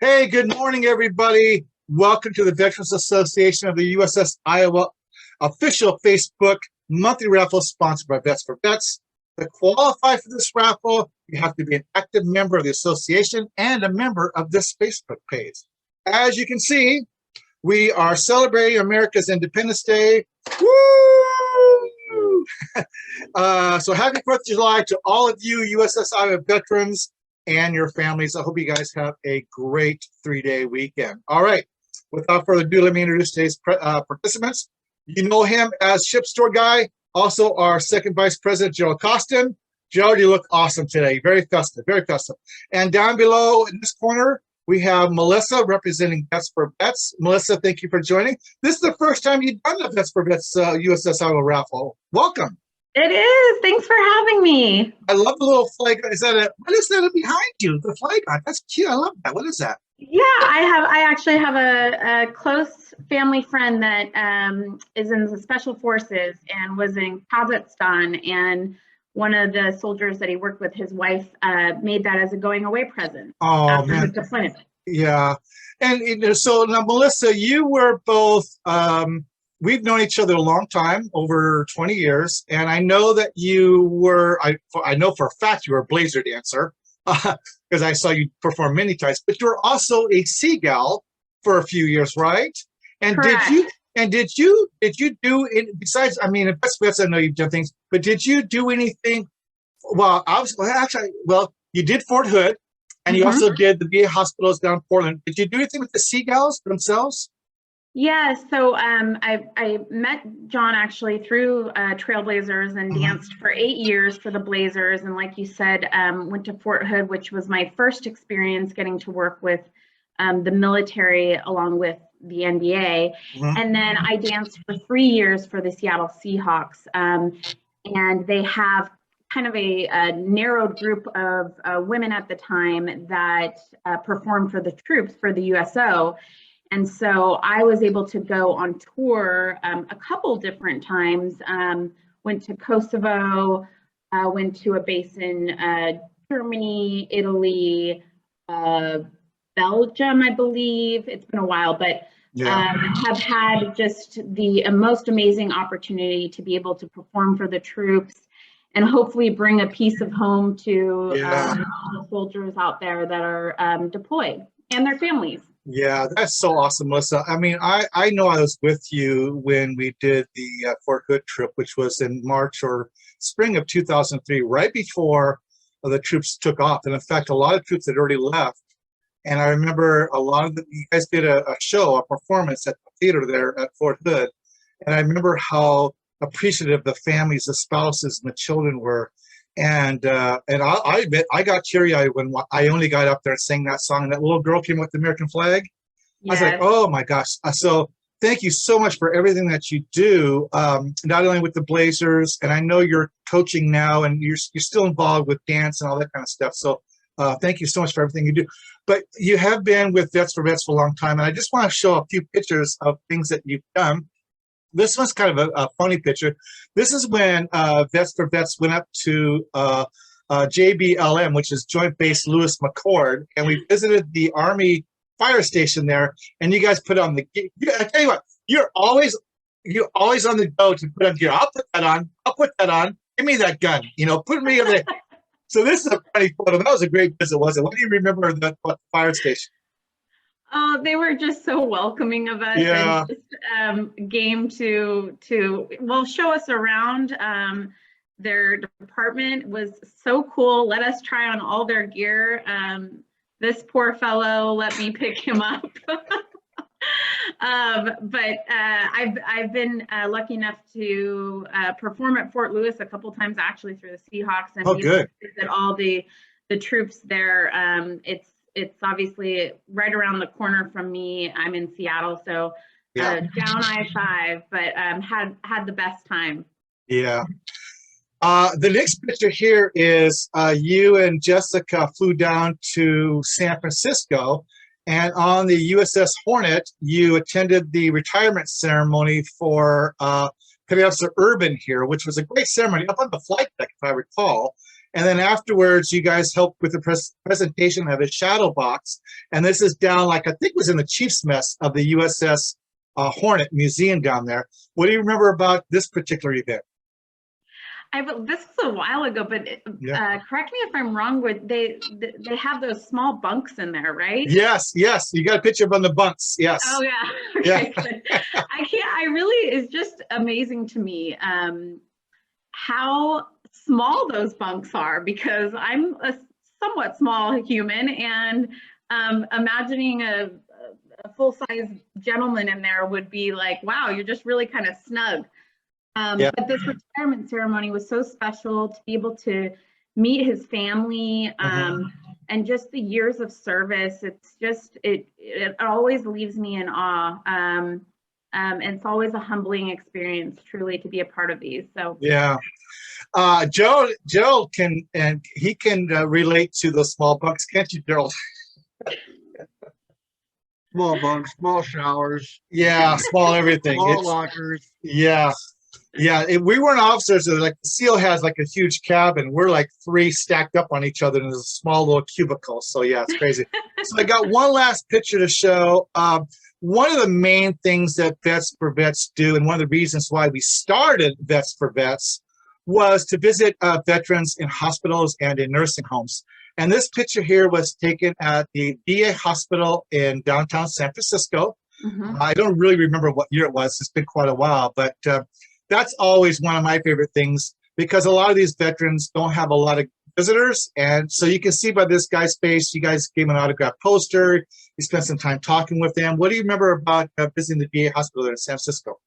Hey, good morning, everybody. Welcome to the Veterans Association of the USS Iowa official Facebook monthly raffle sponsored by Vets for Vets. To qualify for this raffle, you have to be an active member of the association and a member of this Facebook page. As you can see, we are celebrating America's Independence Day. Woo! So happy 4th of July to all of you USS Iowa veterans and your families. I hope you guys have a great 3-day weekend. All right, without further ado, let me introduce today's participants. You know him as Ship Store Guy, also our second Vice President, Gerald Costin. Gerald, you look awesome today. Very festive, very festive. And down below in this corner, we have Melissa representing Vets for Vets. Melissa, thank you for joining. This is the first time you've done the Vets for Vets USS Iowa raffle. Welcome. It is. Thanks for having me. I love the little flag. What is that behind you? The flag on. That's cute. I love that. What is that? Yeah, I actually have a close family friend that is in the Special Forces and was in Kazakhstan, and one of the soldiers that he worked with, his wife, made that as a going away present. Oh man. Deployment. Yeah. And so now, Melissa, you were both we've known each other a long time, over 20 years, and I know that you were, I know for a fact you were a blazer dancer, because I saw you perform many times, but you were also a seagull for a few years, right? And Correct. did you do it, besides, I mean, best I know you've done things, but did you do anything, you did Fort Hood, and you also did the VA hospitals down in Portland. Did you do anything with the seagulls themselves? Yeah, so I met John actually through Trailblazers and danced for 8 years for the Blazers. And like you said, went to Fort Hood, which was my first experience getting to work with the military along with the NBA. And then I danced for 3 years for the Seattle Seahawks. And they have kind of a narrowed group of women at the time that performed for the troops for the USO. And so I was able to go on tour a couple different times, went to Kosovo, went to a base in Germany, Italy, Belgium, I believe. It's been a while, but have had just the most amazing opportunity to be able to perform for the troops and hopefully bring a piece of home to the soldiers out there that are deployed and their families. Yeah, that's so awesome, Melissa. I mean, I know I was with you when we did the Fort Hood trip, which was in March or spring of 2003, right before the troops took off. And in fact, a lot of troops had already left. And I remember you guys did a show, a performance at the theater there at Fort Hood. And I remember how appreciative the families, the spouses, and the children were. And I admit, I got teary-eyed when I only got up there and sang that song, and that little girl came with the American flag. Yes. I was like, oh my gosh. So thank you so much for everything that you do, not only with the Blazers, and I know you're coaching now and you're still involved with dance and all that kind of stuff. So thank you so much for everything you do. But you have been with Vets for Vets for a long time, and I just want to show a few pictures of things that you've done. This one's kind of a funny picture. This is when Vets for Vets went up to JBLM, which is Joint Base Lewis McChord, and we visited the Army fire station there. And you guys put on the gear. I tell you what, you're always on the go to put on gear. I'll put that on. I'll put that on. Give me that gun. Put me in there. So this is a funny photo. That was a great visit, wasn't it? What do you remember of the fire station? Oh, they were just so welcoming of us, and just game to show us around. Their department was so cool. Let us try on all their gear. This poor fellow let me pick him up. But I've been lucky enough to perform at Fort Lewis a couple times actually through the Seahawks, and visit all the troops there. It's obviously right around the corner from me. I'm in Seattle, so down I-5, but had the best time. Yeah. The next picture here is you and Jessica flew down to San Francisco, and on the USS Hornet, you attended the retirement ceremony for Petty Officer Urban here, which was a great ceremony up on the flight deck, if I recall. And then afterwards, you guys helped with the presentation of a shadow box. And this is down, like I think it was in the Chief's Mess of the USS Hornet Museum down there. What do you remember about this particular event? This was a while ago, but correct me if I'm wrong. They have those small bunks in there, right? Yes, yes. You got a picture of on the bunks. Yes. Oh yeah. Okay, good. It's just amazing to me how small those bunks are, because I'm a somewhat small human, and imagining a full-size gentleman in there would be like, wow, you're just really kind of snug. But this retirement ceremony was so special to be able to meet his family, and just the years of service. It's just, it always leaves me in awe. And it's always a humbling experience, truly, to be a part of these. So yeah. Gerald can, and he can relate to the small bunks, can't you, Gerald? Small bunks, small showers. Yeah, small everything. Small lockers. Yeah. Yeah, we weren't officers. Like the SEAL has like a huge cabin. We're like 3 stacked up on each other in a small little cubicle. So yeah, it's crazy. So I got one last picture to show. One of the main things that Vets for Vets do, and one of the reasons why we started Vets for Vets, was to visit veterans in hospitals and in nursing homes. And this picture here was taken at the VA hospital in downtown San Francisco. I don't really remember what year it was. It's been quite a while, but that's always one of my favorite things, because a lot of these veterans don't have a lot of visitors. And so you can see by this guy's face, you guys gave him an autograph poster. You spent some time talking with them. What do you remember about visiting the VA hospital in San Francisco?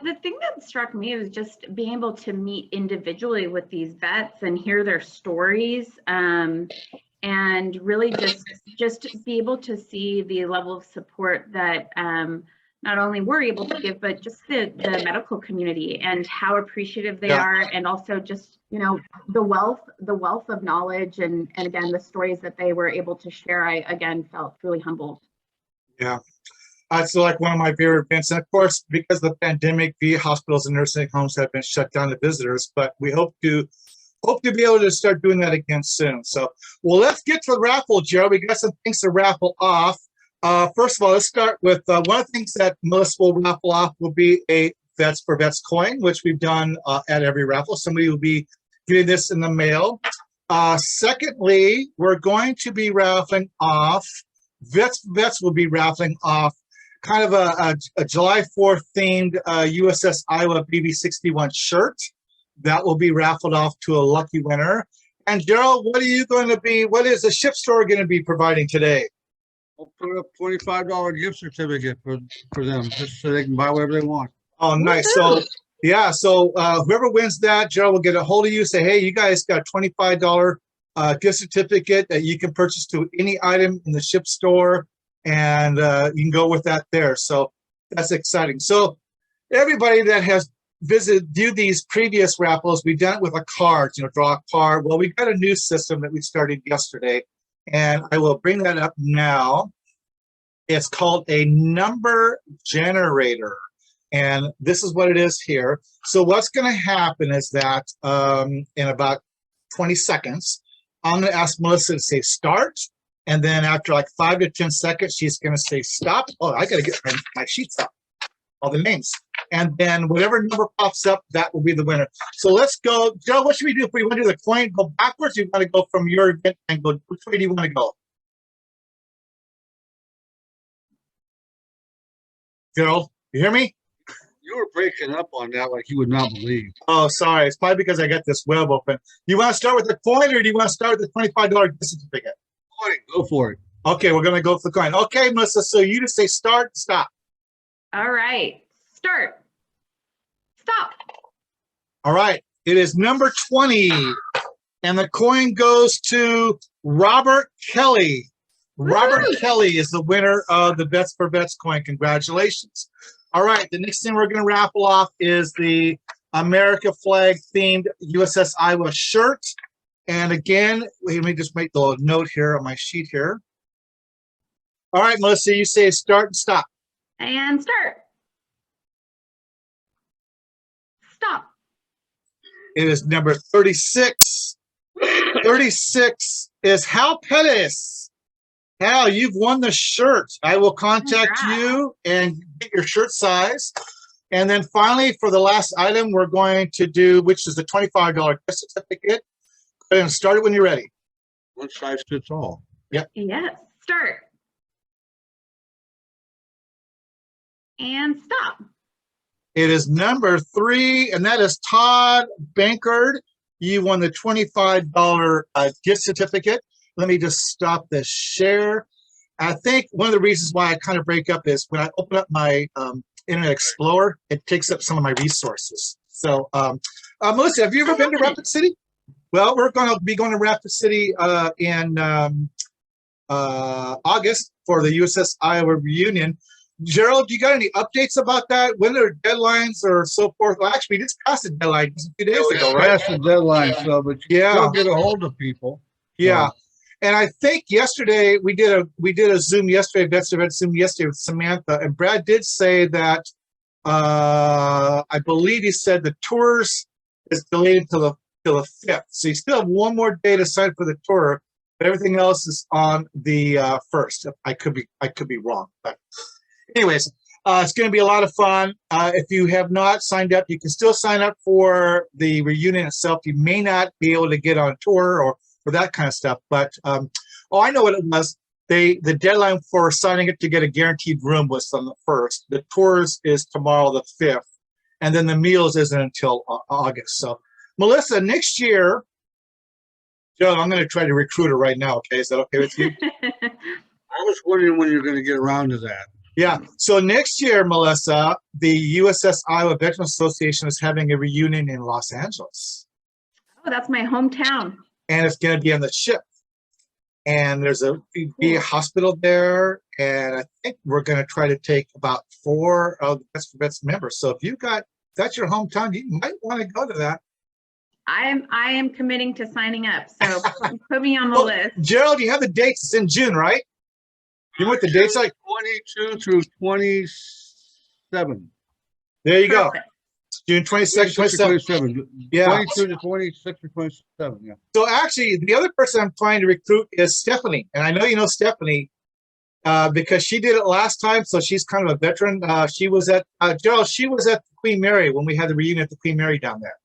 The thing that struck me was just being able to meet individually with these vets and hear their stories, and really just be able to see the level of support that not only we're able to give, but just the medical community, and how appreciative they are, and also just, you know, the wealth of knowledge, and again, the stories that they were able to share. I again felt really humbled. Yeah. It's like one of my favorite events. And of course, because of the pandemic, VA hospitals and nursing homes have been shut down to visitors, but we hope to be able to start doing that again soon. So, well, let's get to the raffle, Joe. We got some things to raffle off. First of all, let's start with one of the things that Melissa will raffle off will be a Vets for Vets coin, which we've done at every raffle. Somebody will be getting this in the mail. Secondly, we're going to be raffling off, Vets for Vets will be raffling off kind of a July 4th themed USS Iowa BB-61 shirt. That will be raffled off to a lucky winner. And Gerald, what is the ship store going to be providing today? I'll put up $25 gift certificate for them, just so they can buy whatever they want. Oh, nice. So yeah, so whoever wins that, Gerald will get a hold of you, say, hey, you guys got a $25 gift certificate that you can purchase to any item in the ship store, and you can go with that there. So that's exciting. So everybody that has viewed these previous raffles, we've done it with a card, draw a card. Well, we got a new system that we started yesterday, and I will bring that up now. It's called a number generator, and this is what it is here. So what's going to happen is that in about 20 seconds, I'm going to ask Melissa to say start, and then after like 5 to 10 seconds, she's going to say stop. Oh, I got to get my sheets up, all the names. And then whatever number pops up, that will be the winner. So let's go. Joe, what should we do if we want to do the coin? Go backwards? You want to go from your event and go? Which way do you want to go? Gerald, you hear me? You were breaking up on that like you would not believe. Oh, sorry. It's probably because I got this web open. You want to start with the coin, or do you want to start with the $25 gift certificate? Coin, go for it. Okay, we're going to go for the coin. Okay, Melissa, so you just say start, stop. All right. Start. Stop. All right. It is number 20. And the coin goes to Robert Kelly. Robert Kelly is the winner of the Vets for Vets coin. Congratulations. All right. The next thing we're going to raffle off is the America flag themed USS Iowa shirt. And again, let me just make the note here on my sheet here. All right, Melissa, you say start and stop. And start. Stop. It is number 36. 36 is Hal Pettis. Hal, you've won the shirt. I will contact you and get your shirt size. And then finally, for the last item, we're going to do, which is the $25 gift certificate. Go ahead and start it when you're ready. One size fits all. Yes, start. And stop. It is number 3, and that is Todd Bankard. You won the $25 gift certificate. Let me just stop this share. I think one of the reasons why I kind of break up is when I open up my Internet Explorer, it takes up some of my resources. So, Melissa, have you ever been to Rapid City? Well, we're going to be going to Rapid City in August for the USS Iowa reunion. Gerald, you got any updates about that? When are deadlines or so forth? Well, actually, we just passed the deadline just a few days ago, right? Passed the deadline, so but you still get a hold of people. Yeah. And I think yesterday we did a Zoom yesterday, Best Event Zoom yesterday with Samantha, and Brad did say that I believe he said the tours is delayed until the 5th. So you still have one more day to sign for the tour, but everything else is on the 1st. I could be wrong, but anyways, it's going to be a lot of fun. If you have not signed up, you can still sign up for the reunion itself. You may not be able to get on tour or that kind of stuff, but I know what it was. The deadline for signing up to get a guaranteed room was on the 1st. The tours is tomorrow, the 5th, and then the meals isn't until August. So, Melissa, next year, Joe, I'm going to try to recruit her right now. Okay, is that okay with you? I was wondering when you're going to get around to that. Yeah. So next year, Melissa, the USS Iowa Veterans Association is having a reunion in Los Angeles. Oh, that's my hometown. And it's going to be on the ship. And there's a hospital there. And I think we're going to try to take about 4 of the Best for Vets members. So if that's your hometown, you might want to go to that. I am committing to signing up. So put me on the list. Gerald, you have the dates. It's in June, right? You know what the dates like? 22 through 27. There you go. June 22nd, 27. Yeah. 22 to 26 or 27. Yeah. So actually, the other person I'm trying to recruit is Stephanie, and I know you know Stephanie because she did it last time. So she's kind of a veteran. She was at Gerald. She was at the Queen Mary when we had the reunion at the Queen Mary down there.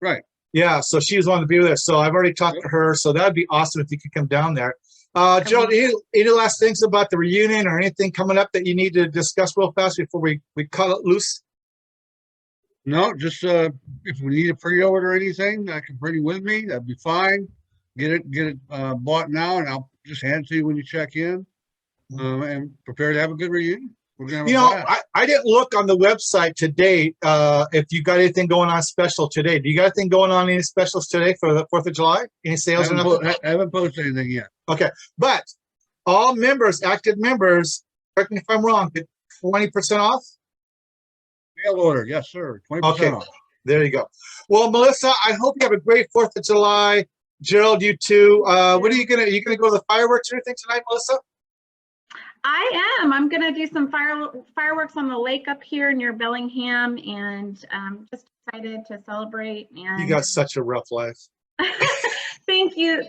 Right. Yeah. So she was wanting to be there. So I've already talked to her. So that'd be awesome if you could come down there. Gerald, any last things about the reunion or anything coming up that you need to discuss real fast before we cut it loose? No, just if we need a pre-order or anything, I can bring it with me. That'd be fine. Get it bought now, and I'll just hand it to you when you check in. And prepare to have a good reunion. We're gonna have I didn't look on the website today if you got anything going on special today. Do you got anything going on, any specials today for the 4th of July? Any sales? I haven't posted anything yet. Okay, but all members, active members, correct me if I'm wrong, get 20% off? Mail order, yes, sir. 20% off. There you go. Well, Melissa, I hope you have a great 4th of July. Gerald, you too. What are you gonna go to the fireworks or anything tonight, Melissa? I am. I'm gonna do some fireworks on the lake up here near Bellingham, and just excited to celebrate. And you got such a rough life. Thank you,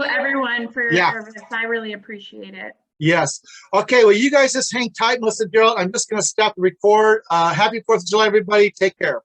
everyone, for your service. I really appreciate it. Yes. Okay. Well, you guys just hang tight, Melissa, Gerald. I'm just going to stop the record. Happy 4th of July, everybody. Take care.